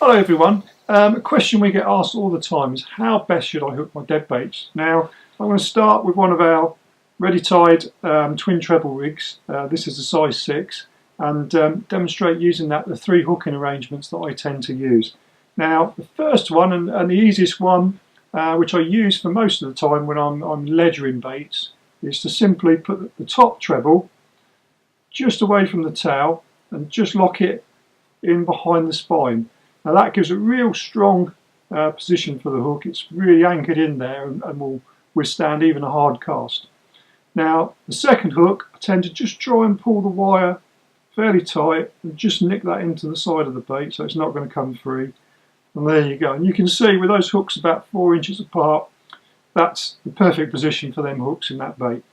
Hello everyone. A question we get asked all the time is how best should I hook my dead baits? Now I'm going to start with one of our ready tied twin treble rigs. This is a size 6 and demonstrate using the 3 hooking arrangements that I tend to use. Now the first one and the easiest one which I use for most of the time when I'm ledgering baits is to simply put the top treble just away from the tail and just lock it in behind the spine. Now that gives a real strong position for the hook. It's really anchored in there and will withstand even a hard cast. Now the second hook, I tend to just try and pull the wire fairly tight and just nick that into the side of the bait so it's not going to come free. And there you go. And you can see with those hooks about 4 inches apart, that's the perfect position for them hooks in that bait.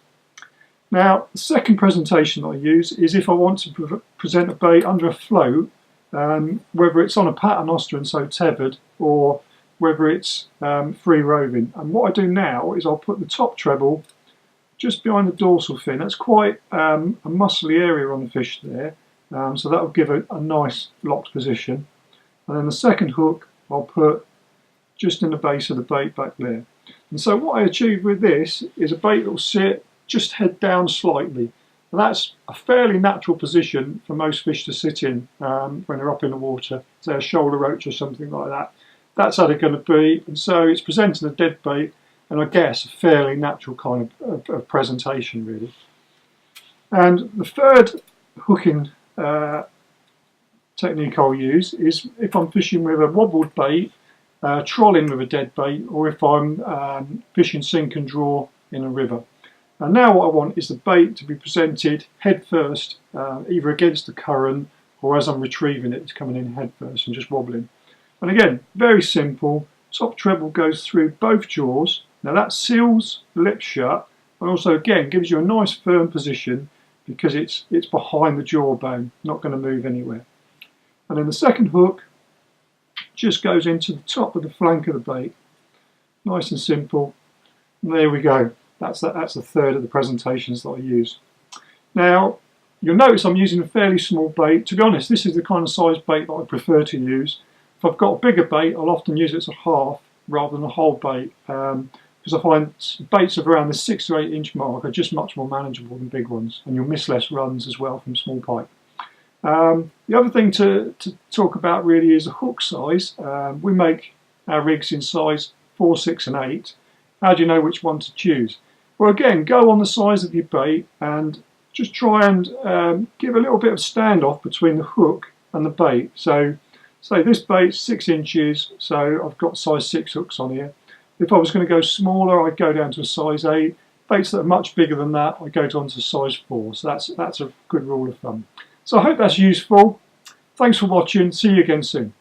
Now the second presentation I use is if I want to present a bait under a float, whether it's on a paternostering, so tethered, or whether it's free roving. And what I do now is I'll put the top treble just behind the dorsal fin. That's quite a muscly area on the fish there, so that will give a nice locked position. And then the second hook I'll put just in the base of the bait back there. And so what I achieve with this is a bait that will sit just head down slightly. And that's a fairly natural position for most fish to sit in when they're up in the water, say a shoulder roach or something like that. That's how they're going to be, and so it's presenting a dead bait, and I guess a fairly natural kind of presentation really. And the third hooking technique I'll use is if I'm fishing with a wobbled bait, trolling with a dead bait, or if I'm fishing sink and draw in a river. And now what I want is the bait to be presented head first, either against the current or as I'm retrieving it, it's coming in head first and just wobbling. And again, very simple. Top treble goes through both jaws. Now that seals the lips shut and also again gives you a nice firm position because it's behind the jawbone, not going to move anywhere. And then the second hook just goes into the top of the flank of the bait. Nice and simple. And there we go. That's the third of the presentations that I use. Now, you'll notice I'm using a fairly small bait. To be honest, this is the kind of size bait that I prefer to use. If I've got a bigger bait, I'll often use it as a half rather than a whole bait, because I find baits of around the 6 to 8 inch mark are just much more manageable than big ones, and you'll miss less runs as well from small pike. The other thing to talk about really is the hook size. We make our rigs in size 4, 6 and 8. How do you know which one to choose? Well, again, go on the size of your bait and just try and give a little bit of standoff between the hook and the bait. So, say this bait's 6 inches, so I've got size 6 hooks on here. If I was going to go smaller, I'd go down to a size 8. Baits that are much bigger than that, I go down to size 4. So that's a good rule of thumb. So I hope that's useful. Thanks for watching. See you again soon.